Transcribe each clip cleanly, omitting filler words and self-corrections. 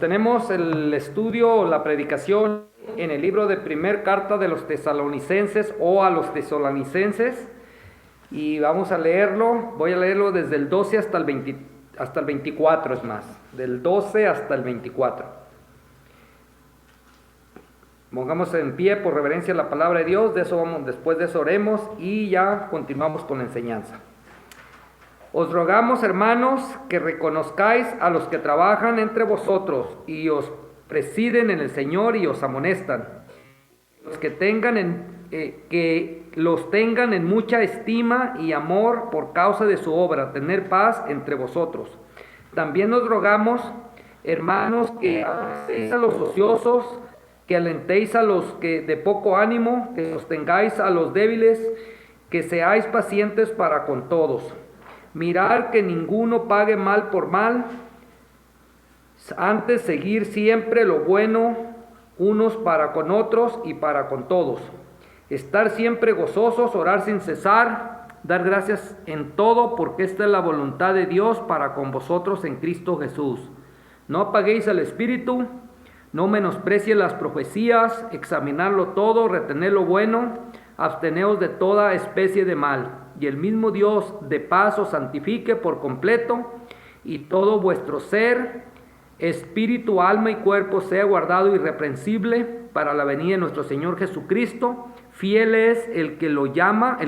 Tenemos el estudio, la predicación en el libro de primer carta de los tesalonicenses o a los tesalonicenses, y vamos a leerlo. Voy a leerlo desde el 12 hasta el 24, es más, del 12 hasta el 24. Pongamos en pie por reverencia a la palabra de Dios. Después de eso oremos y ya continuamos con la enseñanza. Os rogamos, hermanos, que reconozcáis a los que trabajan entre vosotros y os presiden en el Señor y os amonestan, que los tengan en mucha estima y amor por causa de su obra, tener paz entre vosotros. También os rogamos, hermanos, que alentéis a los ociosos, que alentéis a los que de poco ánimo, que sostengáis a los débiles, que seáis pacientes para con todos. Mirar que ninguno pague mal por mal, antes seguir siempre lo bueno unos para con otros y para con todos. Estar siempre gozosos, orar sin cesar, dar gracias en todo, porque esta es la voluntad de Dios para con vosotros en Cristo Jesús. No apaguéis al Espíritu, no menosprecie las profecías, examinarlo todo, retener lo bueno, absteneos de toda especie de mal. Y el mismo Dios de paz os santifique por completo, y todo vuestro ser, espíritu, alma y cuerpo sea guardado irreprensible para la venida de nuestro Señor Jesucristo. Fiel es el que os llama,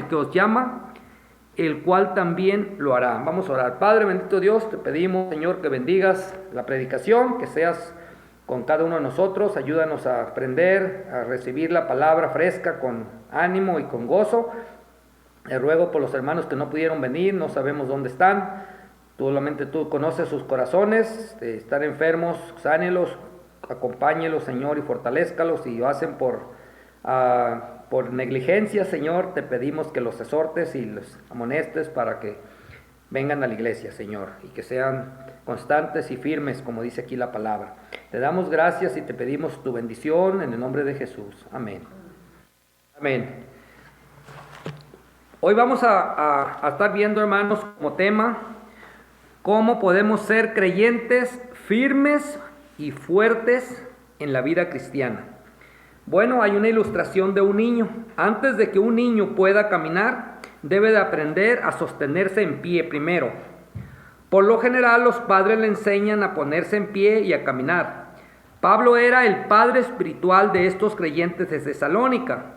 el cual también lo hará. Vamos a orar. Padre bendito Dios, te pedimos, Señor, que bendigas la predicación, que seas con cada uno de nosotros. Ayúdanos a aprender, a recibir la palabra fresca con ánimo y con gozo. Te ruego por los hermanos que no pudieron venir, no sabemos dónde están. Solamente tú conoces sus corazones, están enfermos, sánelos, acompáñelos, Señor, y fortalézcalos. Si lo hacen por negligencia, Señor, te pedimos que los exhortes y los amonestes para que vengan a la iglesia, Señor, y que sean constantes y firmes, como dice aquí la palabra. Te damos gracias y te pedimos tu bendición en el nombre de Jesús. Amén. Amén. Hoy vamos a estar viendo, hermanos, como tema, cómo podemos ser creyentes firmes y fuertes en la vida cristiana. Bueno, hay una ilustración de un niño. Antes de que un niño pueda caminar, debe de aprender a sostenerse en pie primero. Por lo general, los padres le enseñan a ponerse en pie y a caminar. Pablo era el padre espiritual de estos creyentes de Tesalónica,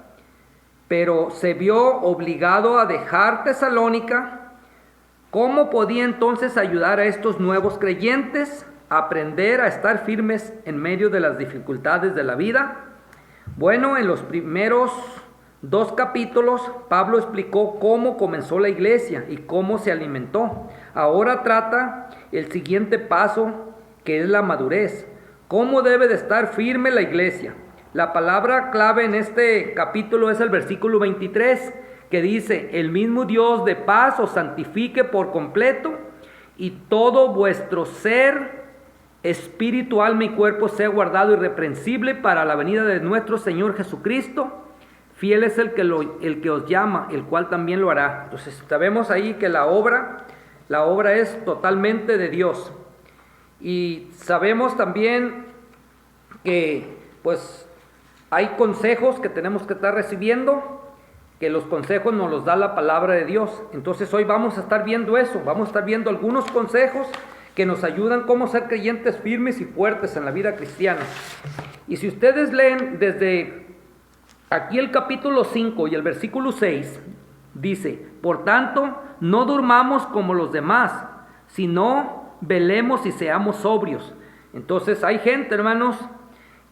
pero se vio obligado a dejar Tesalónica. ¿Cómo podía entonces ayudar a estos nuevos creyentes a aprender a estar firmes en medio de las dificultades de la vida? Bueno, en los primeros 2 capítulos, Pablo explicó cómo comenzó la iglesia y cómo se alimentó. Ahora trata el siguiente paso, que es la madurez. ¿Cómo debe de estar firme la iglesia? La palabra clave en este capítulo es el versículo 23, que dice: el mismo Dios de paz os santifique por completo, y todo vuestro ser, espíritu, alma y cuerpo sea guardado irreprensible para la venida de nuestro Señor Jesucristo. Fiel es el que os llama, el cual también lo hará. Entonces sabemos ahí que la obra es totalmente de Dios. Y sabemos también que pues hay consejos que tenemos que estar recibiendo, que los consejos nos los da la palabra de Dios. Entonces hoy vamos a estar viendo eso, vamos a estar viendo algunos consejos que nos ayudan cómo ser creyentes firmes y fuertes en la vida cristiana. Y si ustedes leen desde aquí el capítulo 5 y el versículo 6, dice: por tanto, no durmamos como los demás, sino velemos y seamos sobrios. Entonces hay gente, hermanos,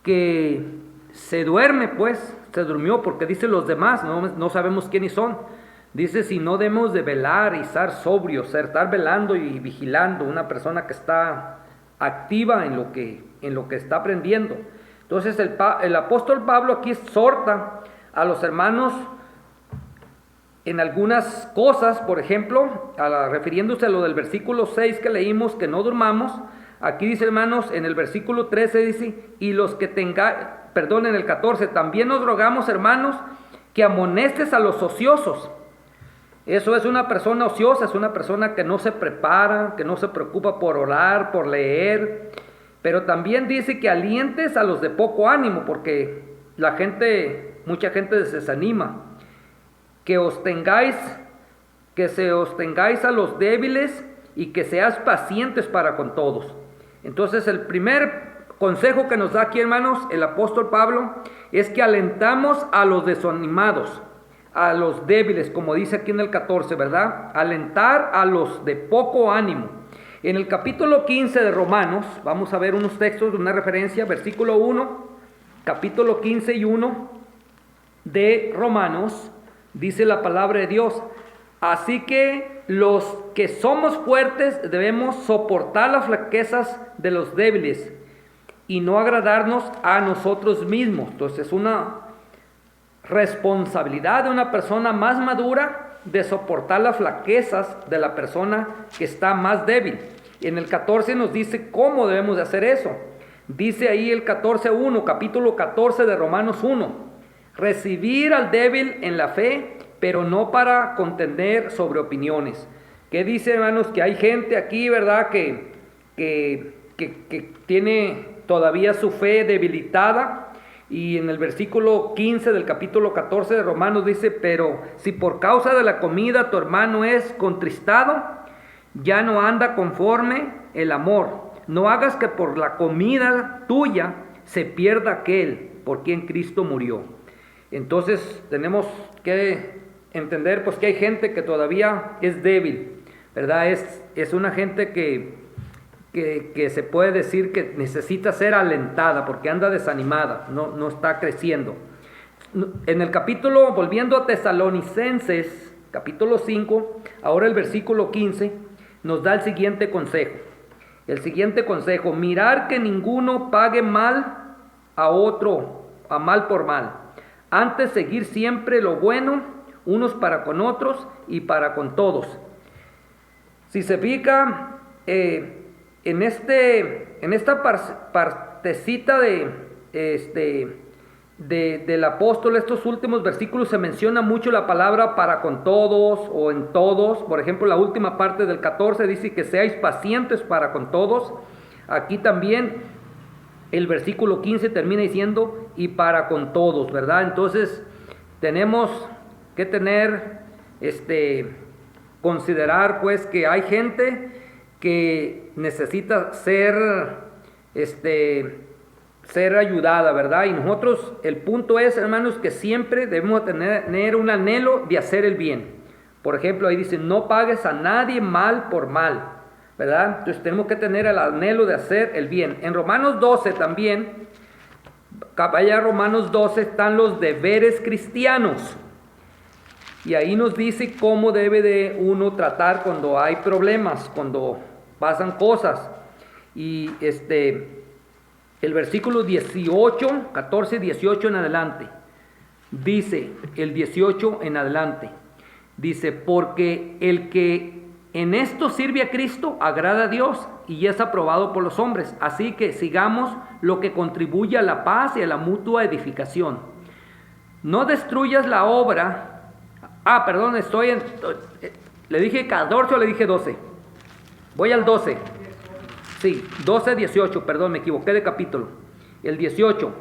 que se duerme, se durmió, porque dice los demás, no sabemos quiénes son. Dice: si no debemos de velar y estar sobrios, estar velando y vigilando, una persona que está activa en lo que está aprendiendo. Entonces el apóstol Pablo aquí exhorta a los hermanos en algunas cosas. Por ejemplo, refiriéndose a lo del versículo 6 que leímos, que no durmamos. Aquí dice, hermanos, en el versículo 13 dice: y los que en el 14, también nos rogamos, hermanos, que amonestes a los ociosos. Eso es una persona ociosa, es una persona que no se prepara, que no se preocupa por orar, por leer, Pero también dice que alientes a los de poco ánimo, porque mucha gente se desanima. Que se os tengáis a los débiles y que seas pacientes para con todos. Entonces el primer consejo que nos da aquí, hermanos, el apóstol Pablo, es que alentamos a los desanimados, a los débiles, como dice aquí en el 14, ¿verdad? Alentar a los de poco ánimo. En el capítulo 15 de Romanos, vamos a ver unos textos de una referencia, versículo 1, capítulo 15 y 1 de Romanos, dice la palabra de Dios: así que los que somos fuertes debemos soportar las flaquezas de los débiles y no agradarnos a nosotros mismos. Entonces es una responsabilidad de una persona más madura de soportar las flaquezas de la persona que está más débil. En el 14 nos dice cómo debemos de hacer eso. Dice ahí el 14:1, capítulo 14 de Romanos 1: recibir al débil en la fe, pero no para contender sobre opiniones. ¿Qué dice, hermanos? Que hay gente aquí, ¿verdad?, que tiene todavía su fe debilitada. Y en el versículo 15 del capítulo 14 de Romanos dice: pero si por causa de la comida tu hermano es contristado, ya no anda conforme el amor. No hagas que por la comida tuya se pierda aquel por quien Cristo murió. Entonces tenemos que entender pues que hay gente que todavía es débil, ¿verdad? Es una gente que se puede decir que necesita ser alentada porque anda desanimada, no está creciendo. En el capítulo, volviendo a Tesalonicenses, capítulo 5, ahora el versículo 15, nos da el siguiente consejo. El siguiente consejo: mirar que ninguno pague mal a otro, a mal por mal. Antes seguir siempre lo bueno, unos para con otros y para con todos. Si se fija, en esta partecita del apóstol, estos últimos versículos, se menciona mucho la palabra para con todos o en todos. Por ejemplo, la última parte del 14 dice que seáis pacientes para con todos. Aquí también el versículo 15 termina diciendo y para con todos, ¿verdad? Entonces tenemos que considerar pues que hay gente que necesita ser ayudada, ¿verdad? Y nosotros, el punto es, hermanos, que siempre debemos tener un anhelo de hacer el bien. Por ejemplo, ahí dice: no pagues a nadie mal por mal, ¿verdad? Entonces tenemos que tener el anhelo de hacer el bien. En Romanos 12 también, allá en Romanos 12 están los deberes cristianos. Y ahí nos dice cómo debe de uno tratar cuando hay problemas, cuando pasan cosas. Y el versículo 18, 14, 18 en adelante, dice, el 18 en adelante, dice: porque el que en esto sirve a Cristo agrada a Dios y es aprobado por los hombres. Así que sigamos lo que contribuye a la paz y a la mutua edificación. No destruyas la obra. Perdón, le dije 14 o le dije 12. Voy al 12. Sí, 12, 18, perdón, me equivoqué de capítulo. El 18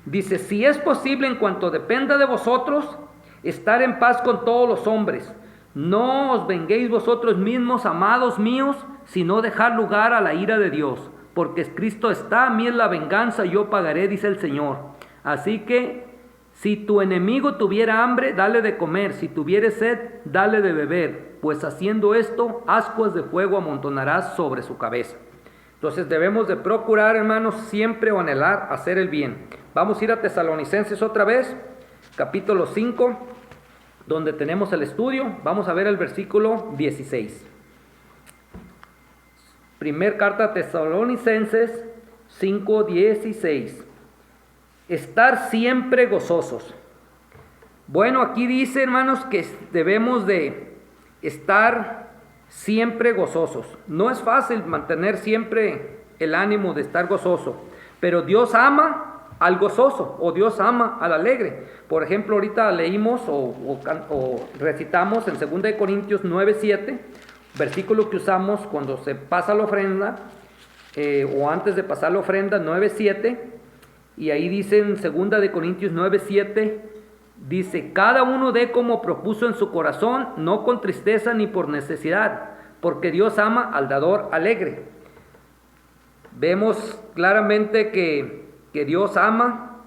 dice: si es posible, en cuanto dependa de vosotros, estar en paz con todos los hombres. No os venguéis vosotros mismos, amados míos, sino dejar lugar a la ira de Dios. Porque Cristo está: a mí es la venganza, yo pagaré, dice el Señor. Así que si tu enemigo tuviera hambre, dale de comer; si tuviere sed, dale de beber, pues haciendo esto, ascuas de fuego amontonarás sobre su cabeza. Entonces debemos de procurar, hermanos, siempre o anhelar hacer el bien. Vamos a ir a Tesalonicenses otra vez, capítulo 5, donde tenemos el estudio. Vamos a ver el versículo 16. Primer carta a Tesalonicenses 5:16. Estar siempre gozosos. Bueno, aquí dice, hermanos, que debemos de estar siempre gozosos. No es fácil mantener siempre el ánimo de estar gozoso, pero Dios ama al gozoso, o Dios ama al alegre. Por ejemplo, ahorita leímos o recitamos en 2 Corintios 9:7, versículo que usamos cuando se pasa la ofrenda. o antes de pasar la ofrenda, 9:7, y ahí dice en 2 de Corintios 9:7, dice: cada uno dé como propuso en su corazón, no con tristeza ni por necesidad, porque Dios ama al dador alegre. Vemos claramente que Dios ama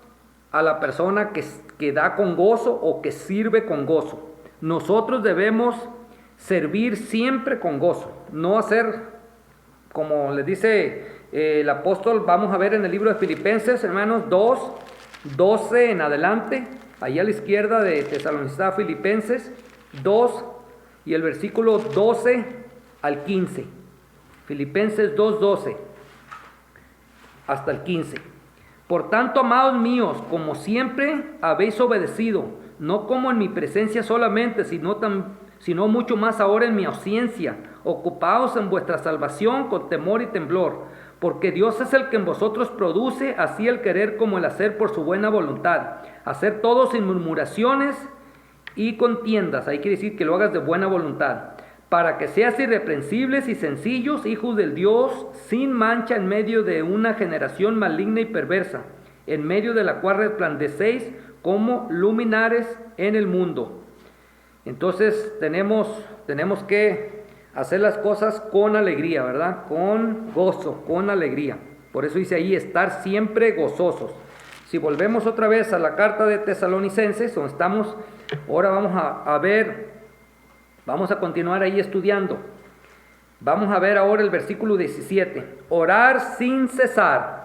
a la persona que da con gozo o que sirve con gozo. Nosotros debemos servir siempre con gozo, no hacer, como les dice el apóstol, vamos a ver en el libro de Filipenses, hermanos, 2:12 en adelante, ahí a la izquierda de Tesalonicenses, Filipenses 2 y el versículo 12 al 15. Filipenses 2:12 hasta el 15. Por tanto, amados míos, como siempre habéis obedecido, no como en mi presencia solamente, sino mucho más ahora en mi ausencia, ocupaos en vuestra salvación con temor y temblor, porque Dios es el que en vosotros produce así el querer como el hacer por su buena voluntad. Hacer todo sin murmuraciones y contiendas, ahí quiere decir que lo hagas de buena voluntad, para que seas irreprensibles y sencillos, hijos del Dios, sin mancha en medio de una generación maligna y perversa, en medio de la cual resplandecéis como luminares en el mundo. Entonces tenemos que hacer las cosas con alegría, ¿verdad? Con gozo, con alegría. Por eso dice ahí, estar siempre gozosos. Si volvemos otra vez a la carta de Tesalonicenses, donde estamos, ahora vamos a ver, vamos a continuar ahí estudiando. Vamos a ver ahora el versículo 17. Orar sin cesar.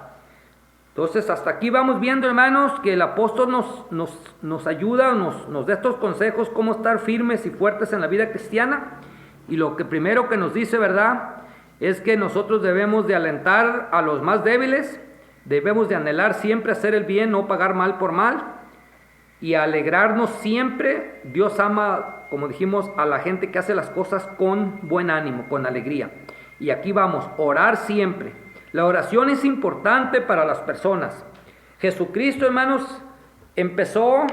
Entonces, hasta aquí vamos viendo, hermanos, que el apóstol nos ayuda, nos da estos consejos, cómo estar firmes y fuertes en la vida cristiana. Y lo que primero que nos dice, ¿verdad?, es que nosotros debemos de alentar a los más débiles, debemos de anhelar siempre hacer el bien, no pagar mal por mal, y alegrarnos siempre. Dios ama, como dijimos, a la gente que hace las cosas con buen ánimo, con alegría. Y aquí vamos, orar siempre. La oración es importante para las personas. Jesucristo, hermanos, empezó,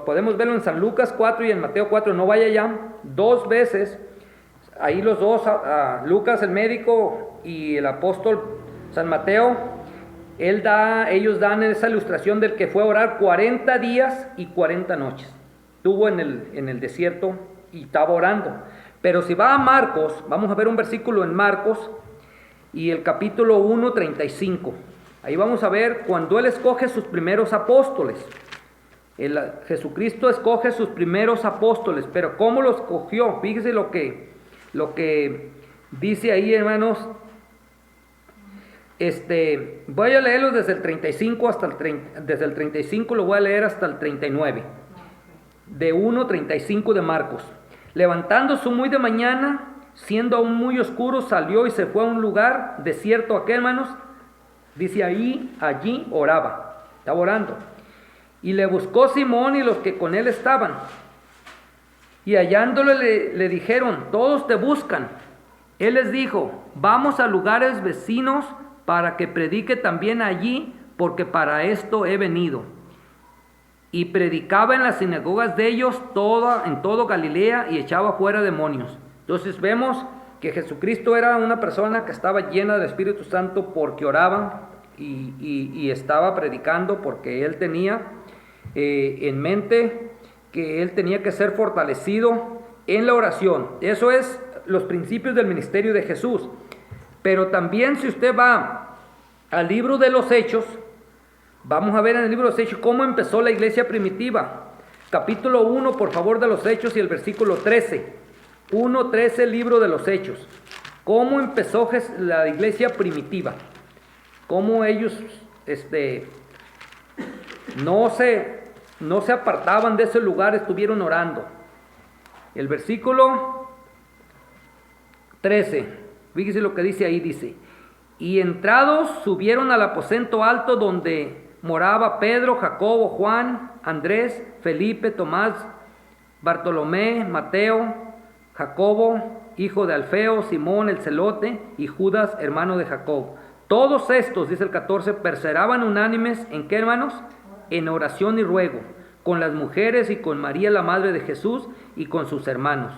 podemos verlo en San Lucas 4 y en Mateo 4, no vaya ya, 2 veces, ahí los dos, Lucas el médico y el apóstol San Mateo, ellos dan esa ilustración del que fue a orar 40 días y 40 noches. Estuvo en el desierto y estaba orando. Pero si va a Marcos, vamos a ver un versículo en Marcos, y el capítulo 1, 35. Ahí vamos a ver cuando Él escoge sus primeros apóstoles. Jesucristo escoge sus primeros apóstoles, pero ¿cómo los escogió? Fíjese lo que dice ahí, hermanos. Voy a leerlo desde el 35 desde el 35 lo voy a leer hasta el 39. De 1:35 de Marcos. Levantándose muy de mañana, siendo aún muy oscuro, salió y se fue a un lugar desierto aquel, hermanos. Dice allí oraba, estaba orando. Y le buscó Simón y los que con él estaban. Y hallándole le dijeron: todos te buscan. Él les dijo: vamos a lugares vecinos para que predique también allí, porque para esto he venido. Y predicaba en las sinagogas de ellos en todo Galilea y echaba fuera demonios. Entonces vemos que Jesucristo era una persona que estaba llena del Espíritu Santo porque oraba y estaba predicando, porque Él tenía en mente que Él tenía que ser fortalecido en la oración. Eso es los principios del ministerio de Jesús. Pero también, si usted va al libro de los Hechos, vamos a ver en el libro de los Hechos cómo empezó la iglesia primitiva. Capítulo 1, por favor, de los Hechos, y el versículo 13. 1:13, libro de los Hechos. ¿Cómo empezó la iglesia primitiva? Cómo ellos no se apartaban de ese lugar, estuvieron orando. El versículo 13, fíjese lo que dice ahí, dice: y entrados subieron al aposento alto donde moraba Pedro, Jacobo, Juan, Andrés, Felipe, Tomás, Bartolomé, Mateo, Jacobo, hijo de Alfeo, Simón el celote, y Judas, hermano de Jacob. Todos estos, dice el 14, perseveraban unánimes, ¿en qué, hermanos? En oración y ruego, con las mujeres y con María la madre de Jesús y con sus hermanos.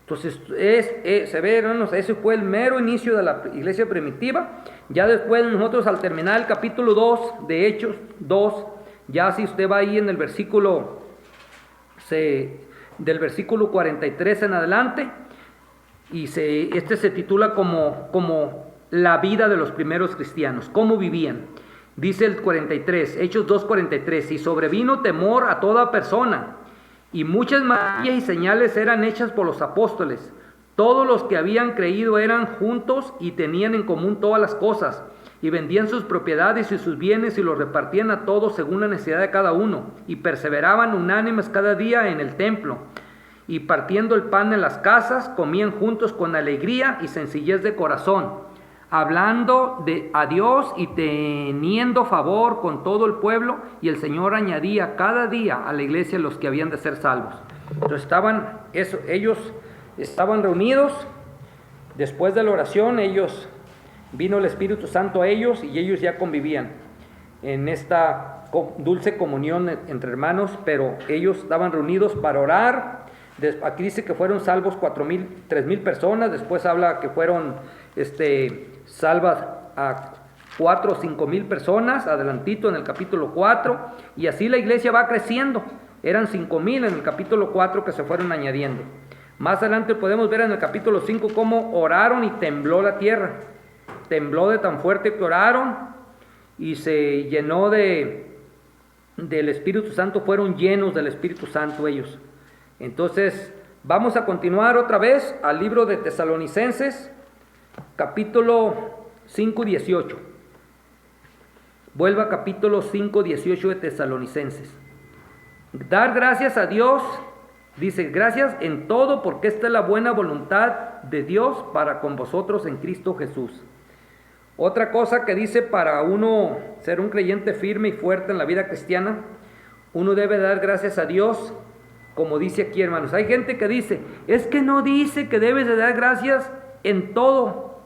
Entonces, se ve, hermanos, ese fue el mero inicio de la iglesia primitiva. Ya después nosotros, al terminar el capítulo 2 de Hechos 2, ya si usted va ahí en el versículo, del versículo 43 en adelante, y este se titula como la vida de los primeros cristianos, cómo vivían. Dice el 43, Hechos 2:43, y sobrevino temor a toda persona, y muchas maravillas y señales eran hechas por los apóstoles. Todos los que habían creído eran juntos y tenían en común todas las cosas, y vendían sus propiedades y sus bienes y los repartían a todos según la necesidad de cada uno, y perseveraban unánimes cada día en el templo, y partiendo el pan en las casas, comían juntos con alegría y sencillez de corazón, hablando a Dios y teniendo favor con todo el pueblo, y el Señor añadía cada día a la iglesia los que habían de ser salvos. Entonces ellos estaban reunidos. Después de la oración, vino el Espíritu Santo a ellos, y ellos ya convivían en esta dulce comunión entre hermanos, pero ellos estaban reunidos para orar. Aquí dice que fueron salvos 3,000 personas. Después habla que fueron salvas a 4 o 5,000 personas, adelantito en el capítulo 4, y así la iglesia va creciendo. Eran 5,000 en el capítulo 4 que se fueron añadiendo. Más adelante podemos ver en el capítulo 5 cómo oraron y tembló la tierra. Tembló de tan fuerte que oraron, y se llenó del Espíritu Santo, fueron llenos del Espíritu Santo ellos. Entonces vamos a continuar otra vez al libro de Tesalonicenses, capítulo 5:18. Vuelva a capítulo 5:18 de Tesalonicenses. Dar gracias a Dios, dice, gracias en todo, porque esta es la buena voluntad de Dios para con vosotros en Cristo Jesús. Otra cosa que dice, para uno ser un creyente firme y fuerte en la vida cristiana, uno debe dar gracias a Dios, como dice aquí, hermanos. Hay gente que dice, es que no dice que debes de dar gracias en todo,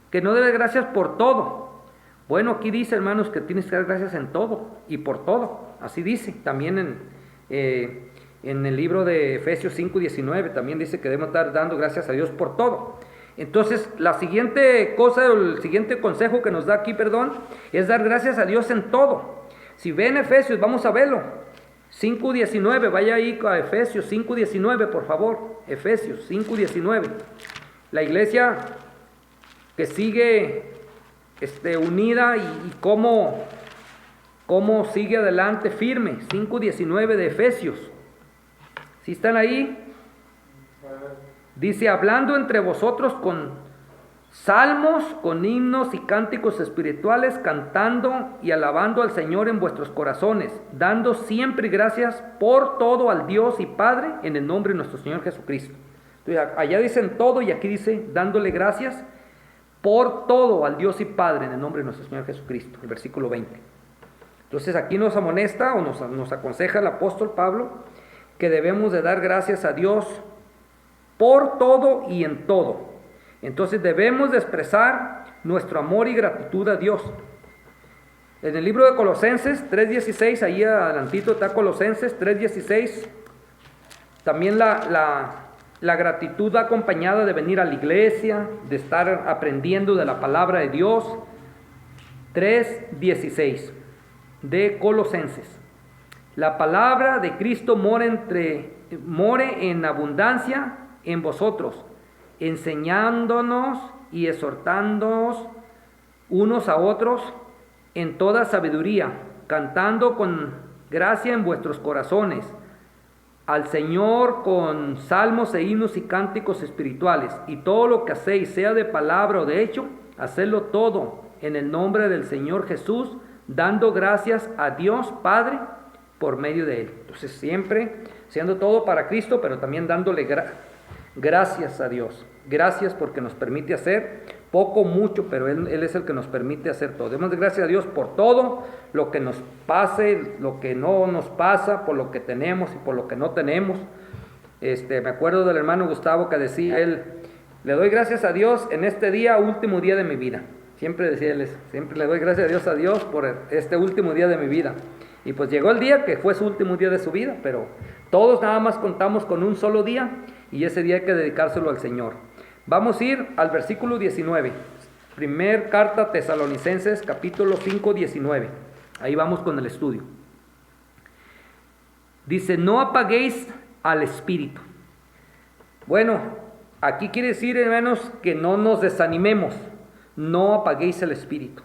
que no debes dar gracias por todo. Bueno, aquí dice, hermanos, que tienes que dar gracias en todo y por todo. Así dice también en el libro de Efesios 5:19, también dice que debemos estar dando gracias a Dios por todo. Entonces, la siguiente cosa, el siguiente consejo que nos da aquí, es dar gracias a Dios en todo. Si ven Efesios, vamos a verlo. 5:19, vaya ahí a Efesios 5:19, por favor. Efesios 5:19. La iglesia que sigue unida y cómo sigue adelante firme. 5:19 de Efesios. ¿Sí están ahí? Dice, hablando entre vosotros con salmos, con himnos y cánticos espirituales, cantando y alabando al Señor en vuestros corazones, dando siempre gracias por todo al Dios y Padre en el nombre de nuestro Señor Jesucristo. Entonces, allá dicen todo y aquí dice dándole gracias por todo al Dios y Padre en el nombre de nuestro Señor Jesucristo, el versículo 20. Entonces aquí nos amonesta o nos aconseja el apóstol Pablo que debemos de dar gracias a Dios por todo y en todo. Entonces debemos de expresar nuestro amor y gratitud a Dios. En el libro de Colosenses 3:16, ahí adelantito está Colosenses 3:16, también la gratitud acompañada de venir a la iglesia, de estar aprendiendo de la palabra de Dios. 3:16 de Colosenses. La palabra de Cristo more en abundancia en vosotros, enseñándonos y exhortándonos unos a otros en toda sabiduría, cantando con gracia en vuestros corazones al Señor con salmos e himnos y cánticos espirituales, y todo lo que hacéis, sea de palabra o de hecho, hacedlo todo en el nombre del Señor Jesús, dando gracias a Dios Padre por medio de Él. Entonces siempre siendo todo para Cristo, pero también dándole gracias a Dios. Gracias porque nos permite hacer poco, mucho, pero Él es el que nos permite hacer todo. Demos gracias a Dios por todo lo que nos pase, lo que no nos pasa, por lo que tenemos y por lo que no tenemos. Me acuerdo del hermano Gustavo que decía él, le doy gracias a Dios en este día, último día de mi vida. Siempre decía él, siempre le doy gracias a Dios por este último día de mi vida. Y pues llegó el día que fue su último día de su vida, pero Todos nada más contamos con un solo día y ese día hay que dedicárselo al Señor. Vamos a ir al versículo 19. Primer carta a Tesalonicenses, capítulo 5, 19. Ahí vamos con el estudio. Dice, no apaguéis al espíritu. Bueno, aquí quiere decir, hermanos, que no nos desanimemos. No apaguéis el espíritu.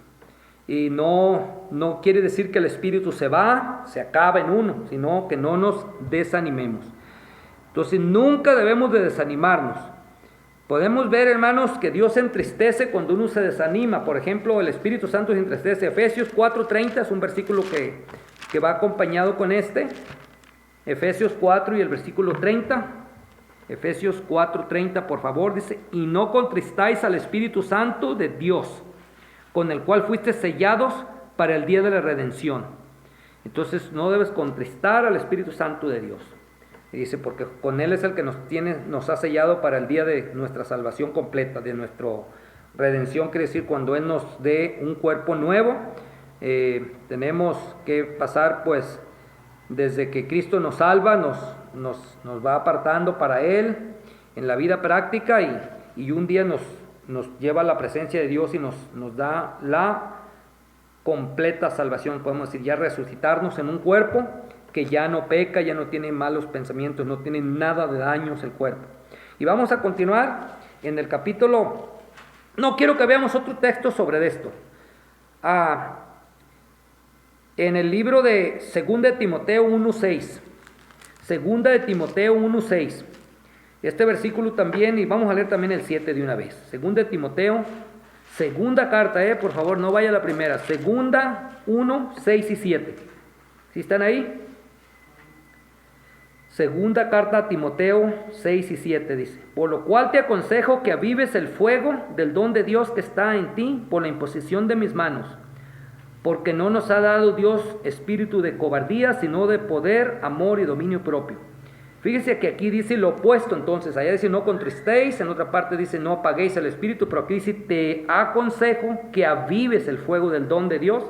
Y no quiere decir que el espíritu se va, se acaba en uno, sino que no nos desanimemos. Entonces nunca debemos de desanimarnos. Podemos ver, hermanos, que Dios se entristece cuando uno se desanima. Por ejemplo, el Espíritu Santo se entristece. Efesios 4:30 es un versículo que va acompañado con este. Efesios 4 y el versículo 30. Efesios 4:30, por favor, dice, y no contristáis al Espíritu Santo de Dios, con el cual fuiste sellados para el día de la redención. Entonces no debes contristar al Espíritu Santo de Dios. Y dice, porque con Él es el que nos ha sellado para el día de nuestra salvación completa, de nuestra redención, quiere decir cuando Él nos dé un cuerpo nuevo. Tenemos que pasar pues desde que Cristo nos salva, nos va apartando para Él en la vida práctica y un día nos lleva a la presencia de Dios y nos da la completa salvación, podemos decir, ya resucitarnos en un cuerpo que ya no peca, ya no tiene malos pensamientos, no tiene nada de daños el cuerpo. Y vamos a continuar en el capítulo, no quiero que veamos otro texto sobre esto. En el libro de 2 de Timoteo 1:6, 2 de Timoteo 1:6, este versículo también, y vamos a leer también el 7 de una vez. 2 de Timoteo, segunda carta, por favor, no vaya a la primera. 2, 1, 6 y 7. ¿Sí están ahí? Segunda carta a Timoteo 6 y 7 dice, por lo cual te aconsejo que avives el fuego del don de Dios que está en ti por la imposición de mis manos, porque no nos ha dado Dios espíritu de cobardía, sino de poder, amor y dominio propio. Fíjese que aquí dice lo opuesto entonces, allá dice no contristéis, en otra parte dice no apaguéis el espíritu, pero aquí dice te aconsejo que avives el fuego del don de Dios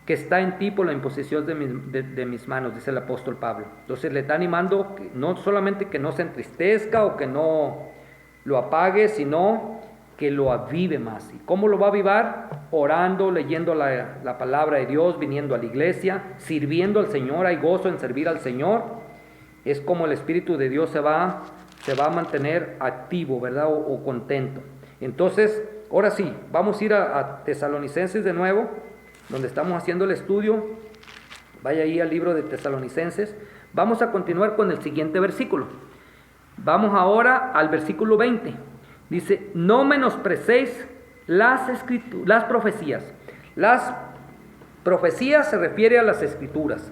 que está en ti por la imposición de mis manos, dice el apóstol Pablo. Entonces le está animando que no solamente que no se entristezca o que no lo apague, sino que lo avive más. ¿Y cómo lo va a avivar? Orando, leyendo la palabra de Dios, viniendo a la iglesia, sirviendo al Señor. Hay gozo en servir al Señor. Es como el Espíritu de Dios se va a mantener activo, ¿verdad? O contento. Entonces, ahora sí, vamos a ir a Tesalonicenses de nuevo, donde estamos haciendo el estudio. Vaya ahí al libro de Tesalonicenses. Vamos a continuar con el siguiente versículo. Vamos ahora al versículo 20. Dice, no menosprecéis las profecías. Las profecías se refiere a las escrituras.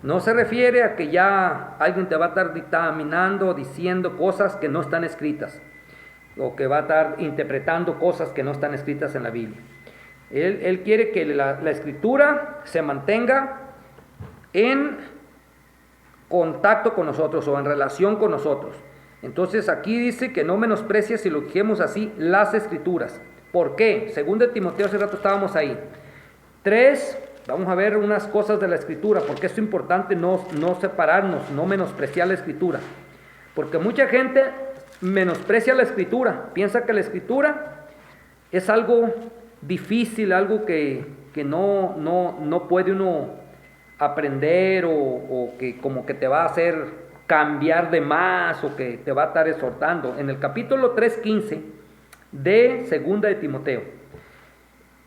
No se refiere a que ya alguien te va a estar dictaminando, diciendo cosas que no están escritas, o que va a estar interpretando cosas que no están escritas en la Biblia. Él quiere que la escritura se mantenga en contacto con nosotros o en relación con nosotros. Entonces aquí dice que no menosprecies, si lo dijimos así, las escrituras. ¿Por qué? Según de Timoteo, hace rato estábamos ahí. 3, vamos a ver unas cosas de la escritura, porque es importante no separarnos, no menospreciar la escritura. Porque mucha gente menosprecia la escritura, piensa que la escritura es algo difícil, algo que no puede uno aprender o que como que te va a hacer cambiar de más o que te va a estar exhortando. En el capítulo 3:15 de 2 de Timoteo,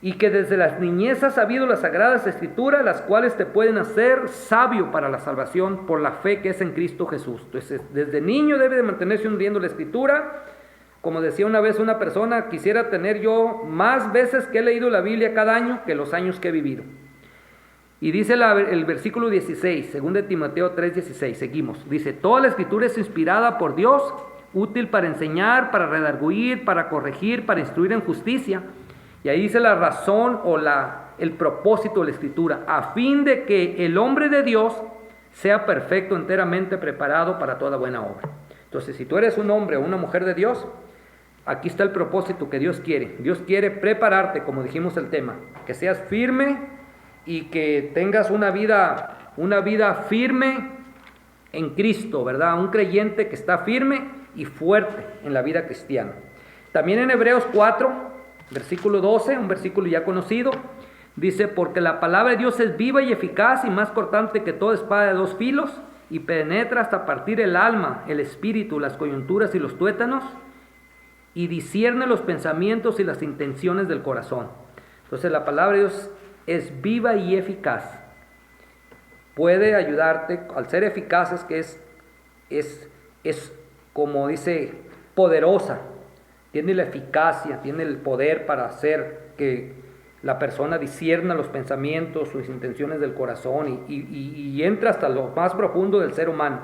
y que desde las niñez has sabido las sagradas escrituras, las cuales te pueden hacer sabio para la salvación por la fe que es en Cristo Jesús. Entonces, desde niño debe de mantenerse hundiendo la escritura. Como decía una vez una persona, quisiera tener yo más veces que he leído la Biblia cada año que los años que he vivido. Y dice el versículo 16, 2 de Timoteo 3:16, seguimos. Dice, toda la escritura es inspirada por Dios, útil para enseñar, para redarguir, para corregir, para instruir en justicia. Y ahí dice la razón o el propósito de la escritura, a fin de que el hombre de Dios sea perfecto, enteramente preparado para toda buena obra. Entonces, si tú eres un hombre o una mujer de Dios, aquí está el propósito que Dios quiere. Dios quiere prepararte, como dijimos el tema, que seas firme y que tengas una vida firme en Cristo, ¿verdad? Un creyente que está firme y fuerte en la vida cristiana. También en Hebreos 4, versículo 12, un versículo ya conocido, dice: porque la palabra de Dios es viva y eficaz y más cortante que toda espada de dos filos, y penetra hasta partir el alma, el espíritu, las coyunturas y los tuétanos, y discierne los pensamientos y las intenciones del corazón. Entonces la palabra de Dios es viva y eficaz. Puede ayudarte, al ser eficaz es que es como dice, poderosa. Tiene la eficacia, tiene el poder para hacer que la persona discierna los pensamientos, sus intenciones del corazón y entra hasta lo más profundo del ser humano.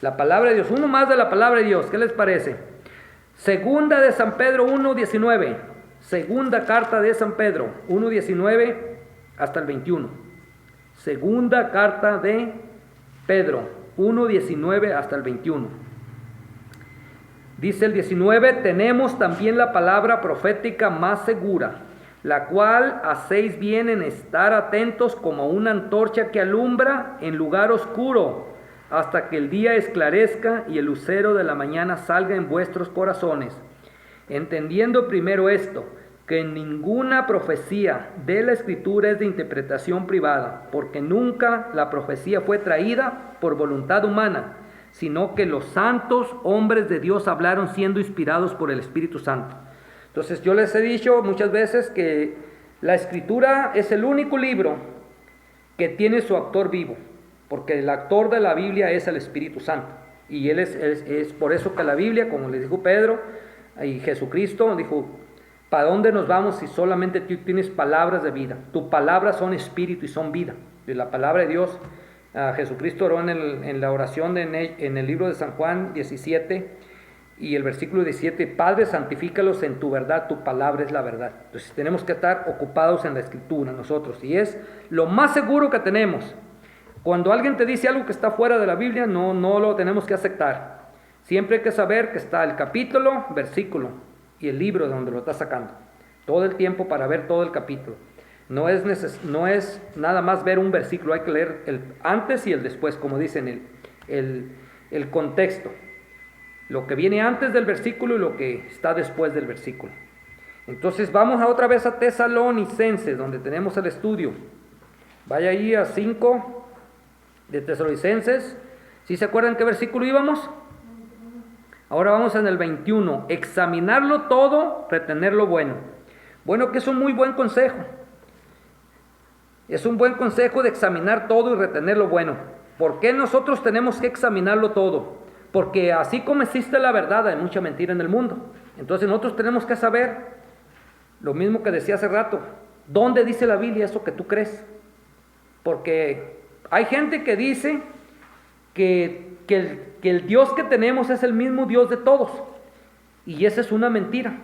La palabra de Dios, uno más de la palabra de Dios, ¿qué les parece? Segunda de San Pedro 1:19, segunda carta de San Pedro 1:19 hasta el 21. Segunda carta de Pedro 1:19 hasta el 21. Dice el 19: tenemos también la palabra profética más segura, la cual hacéis bien en estar atentos como una antorcha que alumbra en lugar oscuro, hasta que el día esclarezca y el lucero de la mañana salga en vuestros corazones. Entendiendo primero esto, que ninguna profecía de la Escritura es de interpretación privada, porque nunca la profecía fue traída por voluntad humana, sino que los santos hombres de Dios hablaron siendo inspirados por el Espíritu Santo. Entonces yo les he dicho muchas veces que la Escritura es el único libro que tiene su autor vivo, porque el autor de la Biblia es el Espíritu Santo, y él es por eso que la Biblia, como les dijo Pedro y Jesucristo, dijo: ¿para dónde nos vamos si solamente tú tienes palabras de vida? Tus palabras son espíritu y son vida. Y la palabra de Dios, Jesucristo oró en la oración en el libro de San Juan 17 y el versículo 17: Padre, santifícalos en tu verdad, tu palabra es la verdad. Entonces tenemos que estar ocupados en la Escritura nosotros, y es lo más seguro que tenemos. Cuando alguien te dice algo que está fuera de la Biblia, no lo tenemos que aceptar. Siempre hay que saber que está el capítulo, versículo y el libro de donde lo está sacando. Todo el tiempo para ver todo el capítulo. No es nada más ver un versículo, hay que leer el antes y el después, como dicen, el contexto. Lo que viene antes del versículo y lo que está después del versículo. Entonces vamos otra vez a Tesalonicenses, donde tenemos el estudio. Vaya ahí a 5 de Tesalonicenses. ¿Sí se acuerdan qué versículo íbamos? Ahora vamos en el 21. Examinarlo todo, retener lo bueno. Bueno, que es un muy buen consejo. Es un buen consejo de examinar todo y retener lo bueno. ¿Por qué nosotros tenemos que examinarlo todo? Porque así como existe la verdad, hay mucha mentira en el mundo. Entonces nosotros tenemos que saber, lo mismo que decía hace rato, ¿dónde dice la Biblia eso que tú crees? Porque hay gente que dice que el Dios que tenemos es el mismo Dios de todos. Y esa es una mentira.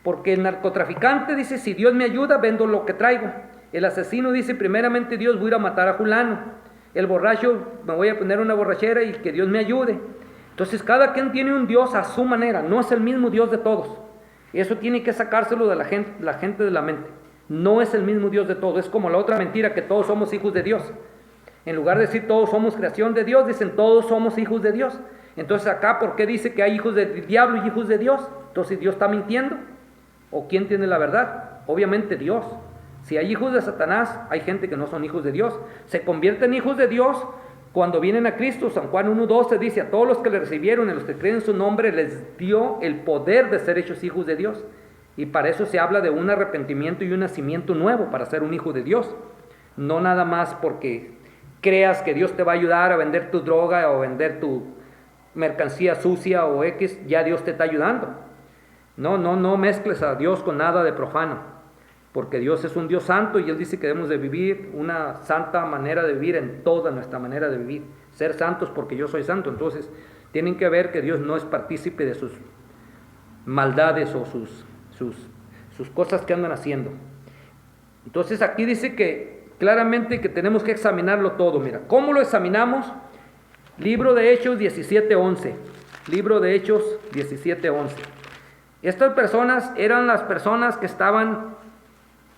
Porque el narcotraficante dice: si Dios me ayuda, vendo lo que traigo. El asesino dice: primeramente Dios, voy a ir a matar a fulano. El borracho, me voy a poner una borrachera y que Dios me ayude. Entonces cada quien tiene un Dios a su manera, no es el mismo Dios de todos. Eso tiene que sacárselo de la gente de la mente. No es el mismo Dios de todos. Es como la otra mentira, que todos somos hijos de Dios. En lugar de decir todos somos creación de Dios, dicen todos somos hijos de Dios. Entonces acá, ¿por qué dice que hay hijos del diablo y hijos de Dios? Entonces, ¿Dios está mintiendo? ¿O quién tiene la verdad? Obviamente Dios. Si hay hijos de Satanás, hay gente que no son hijos de Dios. Se convierten en hijos de Dios cuando vienen a Cristo. San Juan 1:12 dice: a todos los que le recibieron, a los que creen en su nombre, les dio el poder de ser hechos hijos de Dios. Y para eso se habla de un arrepentimiento y un nacimiento nuevo para ser un hijo de Dios. No nada más porque creas que Dios te va a ayudar a vender tu droga o vender tu mercancía sucia o X, ya Dios te está ayudando. No mezcles a Dios con nada de profano, porque Dios es un Dios santo y Él dice que debemos de vivir una santa manera de vivir en toda nuestra manera de vivir. Ser santos porque yo soy santo. Entonces tienen que ver que Dios no es partícipe de sus maldades o sus cosas que andan haciendo. Entonces aquí dice que claramente que tenemos que examinarlo todo. Mira, ¿cómo lo examinamos? Libro de Hechos 17:11. Libro de Hechos 17:11. Estas personas eran las personas que estaban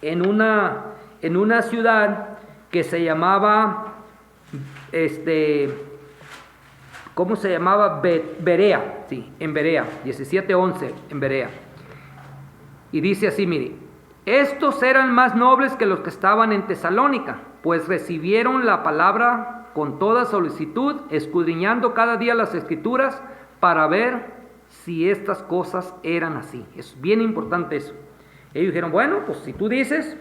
en una ciudad que se llamaba ¿cómo se llamaba? Berea, sí, en Berea, 17:11, en Berea. Y dice así, mire, estos eran más nobles que los que estaban en Tesalónica, pues recibieron la palabra con toda solicitud, escudriñando cada día las Escrituras para ver si estas cosas eran así. Es bien importante eso. Ellos dijeron, bueno, pues si tú dices,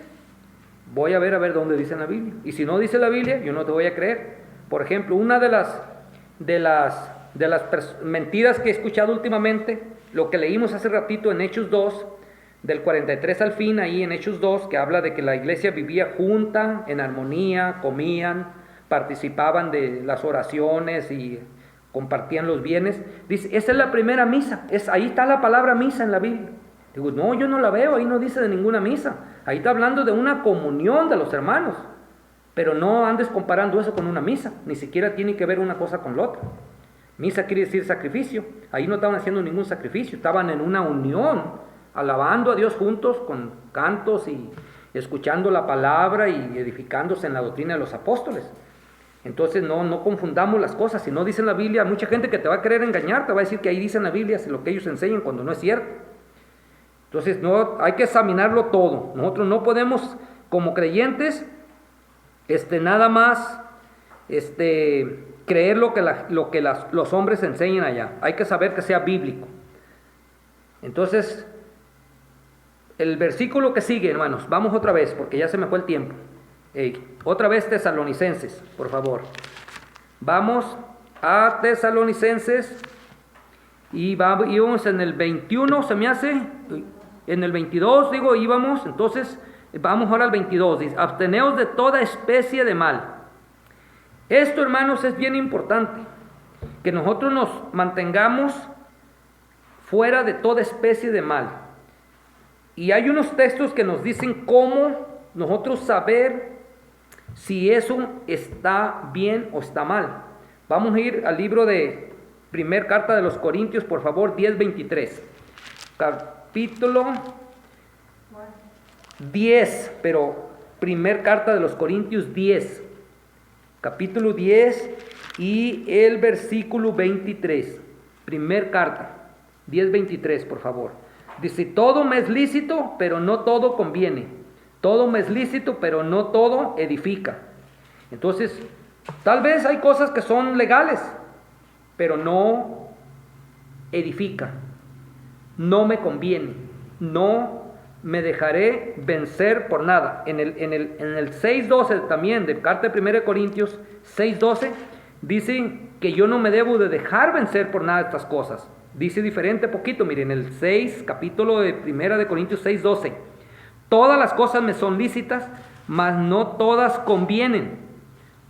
voy a ver dónde dice en la Biblia. Y si no dice la Biblia, yo no te voy a creer. Por ejemplo, una de las mentiras que he escuchado últimamente, lo que leímos hace ratito en Hechos 2, del 43 al fin, ahí en Hechos 2, que habla de que la iglesia vivía junta, en armonía, comían, participaban de las oraciones y compartían los bienes. Dice, esa es la primera misa, ahí está la palabra misa en la Biblia. Digo, no, yo no la veo, ahí no dice de ninguna misa. Ahí está hablando de una comunión de los hermanos. Pero no andes comparando eso con una misa, ni siquiera tiene que ver una cosa con la otra. Misa quiere decir sacrificio. Ahí no estaban haciendo ningún sacrificio, estaban en una unión, alabando a Dios juntos con cantos y escuchando la palabra y edificándose en la doctrina de los apóstoles. Entonces no confundamos las cosas. Si no dice en la Biblia, mucha gente que te va a querer engañar, te va a decir que ahí dice en la Biblia lo que ellos enseñan cuando no es cierto. Entonces no, hay que examinarlo todo. Nosotros no podemos, como creyentes, nada más creer lo que los hombres enseñan allá. Hay que saber que sea bíblico. Entonces, el versículo que sigue, hermanos, vamos otra vez, porque ya se me fue el tiempo. Otra vez Tesalonicenses, por favor. Vamos a Tesalonicenses y íbamos en el 21, se me hace, en el 22, digo, íbamos, entonces vamos ahora al 22, dice, absteneos de toda especie de mal. Esto, hermanos, es bien importante, que nosotros nos mantengamos fuera de toda especie de mal. Y hay unos textos que nos dicen cómo nosotros saber si eso está bien o está mal. Vamos a ir al libro de primer carta de los Corintios, por favor, 10:23. Capítulo 10, pero primer carta de los Corintios 10. Capítulo 10 y el versículo 23. Primer carta, 10:23, por favor. Dice, todo me es lícito, pero no todo conviene. Todo me es lícito, pero no todo edifica. Entonces, tal vez hay cosas que son legales, pero no edifica. No me conviene. No me dejaré vencer por nada. En el 6:12 también, de carta de 1 Corintios 6:12, dice que yo no me debo de dejar vencer por nada de estas cosas. Dice diferente poquito, miren, el 6, capítulo de 1 de Corintios 6:12. Todas las cosas me son lícitas, mas no todas convienen.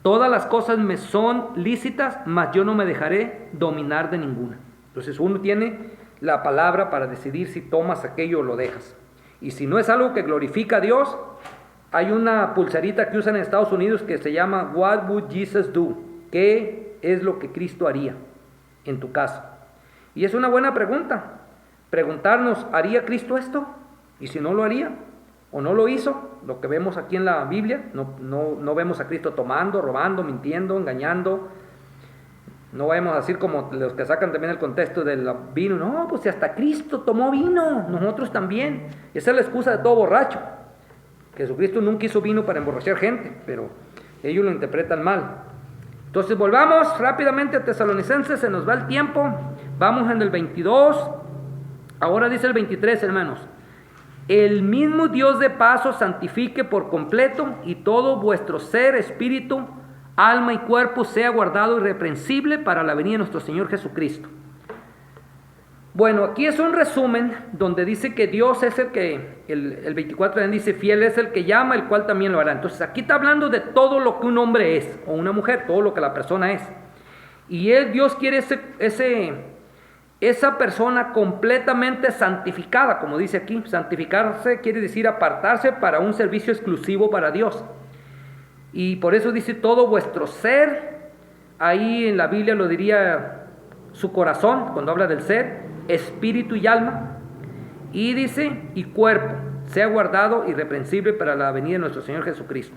Todas las cosas me son lícitas, mas yo no me dejaré dominar de ninguna. Entonces uno tiene la palabra para decidir si tomas aquello o lo dejas. Y si no es algo que glorifica a Dios, hay una pulserita que usan en Estados Unidos que se llama What would Jesus do? ¿Qué es lo que Cristo haría en tu caso? Y es una buena pregunta. Preguntarnos, ¿haría Cristo esto? Y si no lo haría, o no lo hizo, lo que vemos aquí en la Biblia, no vemos a Cristo tomando, robando, mintiendo, engañando. No vamos a decir como los que sacan también el contexto del vino. No, pues si hasta Cristo tomó vino, nosotros también. Esa es la excusa de todo borracho. Jesucristo nunca hizo vino para emborrachar gente, pero ellos lo interpretan mal. Entonces volvamos rápidamente a Tesalonicenses, se nos va el tiempo. Vamos en el 22, ahora dice el 23, hermanos. El mismo Dios de paz os santifique por completo y todo vuestro ser, espíritu, alma y cuerpo sea guardado irreprensible para la venida de nuestro Señor Jesucristo. Bueno, aquí es un resumen donde dice que Dios es el que, el 24 también dice, fiel es el que llama, el cual también lo hará. Entonces aquí está hablando de todo lo que un hombre es, o una mujer, todo lo que la persona es. Y Dios quiere esa persona completamente santificada, como dice aquí. Santificarse quiere decir apartarse para un servicio exclusivo para Dios. Y por eso dice todo vuestro ser, ahí en la Biblia lo diría su corazón, cuando habla del ser, espíritu y alma, y dice, y cuerpo, sea guardado irreprensible para la venida de nuestro Señor Jesucristo.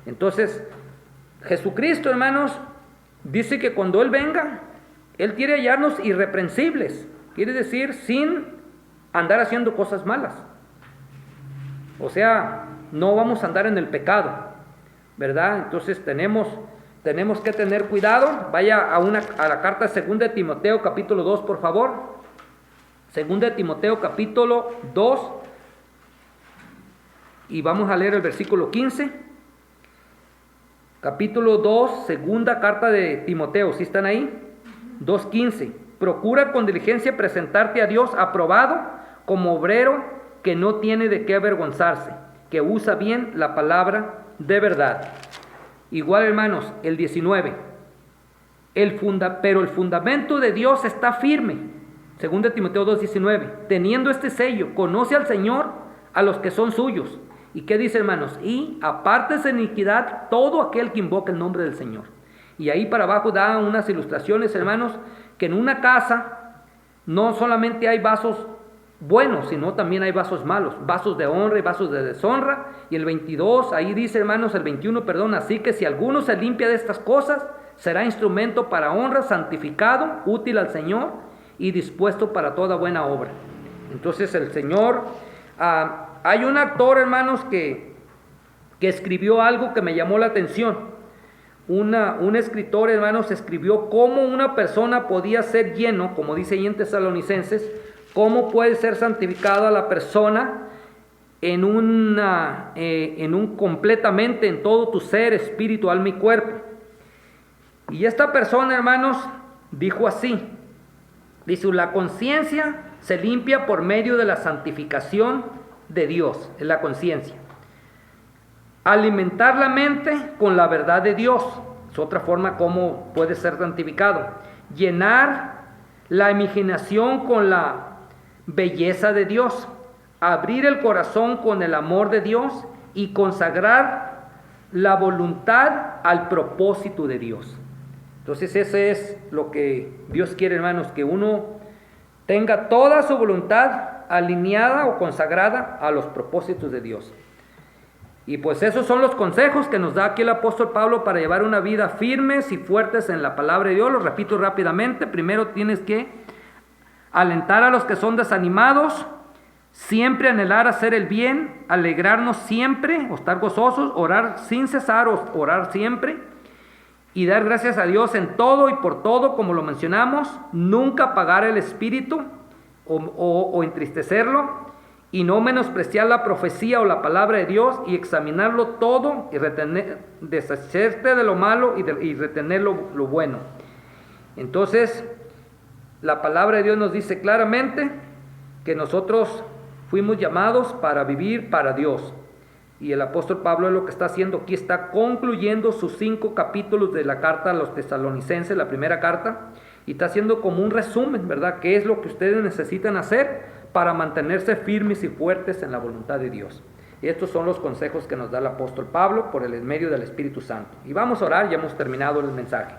Entonces, Jesucristo, hermanos, dice que cuando Él venga, Él quiere hallarnos irreprensibles, quiere decir sin andar haciendo cosas malas. O sea, no vamos a andar en el pecado, ¿verdad? Entonces tenemos que tener cuidado. Vaya a la carta de 2 de Timoteo capítulo 2, por favor. 2 de Timoteo capítulo 2, y vamos a leer el versículo 15. Capítulo 2, segunda carta de Timoteo, ¿sí están ahí? 2:15. Procura con diligencia presentarte a Dios aprobado como obrero que no tiene de qué avergonzarse, que usa bien la palabra de verdad. Igual, hermanos, el 19. Pero el fundamento de Dios está firme. 2 Timoteo 2:19. Teniendo este sello, conoce al Señor a los que son suyos. ¿Y qué dice, hermanos? Y apártese de iniquidad todo aquel que invoca el nombre del Señor. Y ahí para abajo da unas ilustraciones, hermanos, que en una casa no solamente hay vasos buenos, sino también hay vasos malos, vasos de honra y vasos de deshonra. Y el 22, ahí dice, hermanos, el 21, perdón, así que si alguno se limpia de estas cosas, será instrumento para honra, santificado, útil al Señor y dispuesto para toda buena obra. Entonces el Señor, hay un actor, hermanos, que escribió algo que me llamó la atención. Un escritor, hermanos, escribió cómo una persona podía ser lleno, como dice ahí en Tesalonicenses, cómo puede ser santificada la persona en un completamente, en todo tu ser, espíritu, alma y cuerpo. Y esta persona, hermanos, dijo así, dice, la conciencia se limpia por medio de la santificación de Dios, es la conciencia. Alimentar la mente con la verdad de Dios, es otra forma como puede ser santificado. Llenar la imaginación con la belleza de Dios, abrir el corazón con el amor de Dios y consagrar la voluntad al propósito de Dios. Entonces ese es lo que Dios quiere, hermanos, que uno tenga toda su voluntad alineada o consagrada a los propósitos de Dios. Y pues esos son los consejos que nos da aquí el apóstol Pablo para llevar una vida firmes y fuertes en la palabra de Dios. Los repito rápidamente. Primero tienes que alentar a los que son desanimados, siempre anhelar hacer el bien, alegrarnos siempre o estar gozosos, orar sin cesar o orar siempre y dar gracias a Dios en todo y por todo, como lo mencionamos, nunca apagar el espíritu o entristecerlo, y no menospreciar la profecía o la palabra de Dios, y examinarlo todo y deshacerte de lo malo y retener lo bueno. Entonces, la palabra de Dios nos dice claramente que nosotros fuimos llamados para vivir para Dios. Y el apóstol Pablo es lo que está haciendo aquí, está concluyendo sus 5 capítulos de la carta a los tesalonicenses, la primera carta, y está haciendo como un resumen, ¿verdad? ¿Qué es lo que ustedes necesitan hacer para mantenerse firmes y fuertes en la voluntad de Dios? Y estos son los consejos que nos da el apóstol Pablo por el medio del Espíritu Santo. Y vamos a orar, ya hemos terminado el mensaje.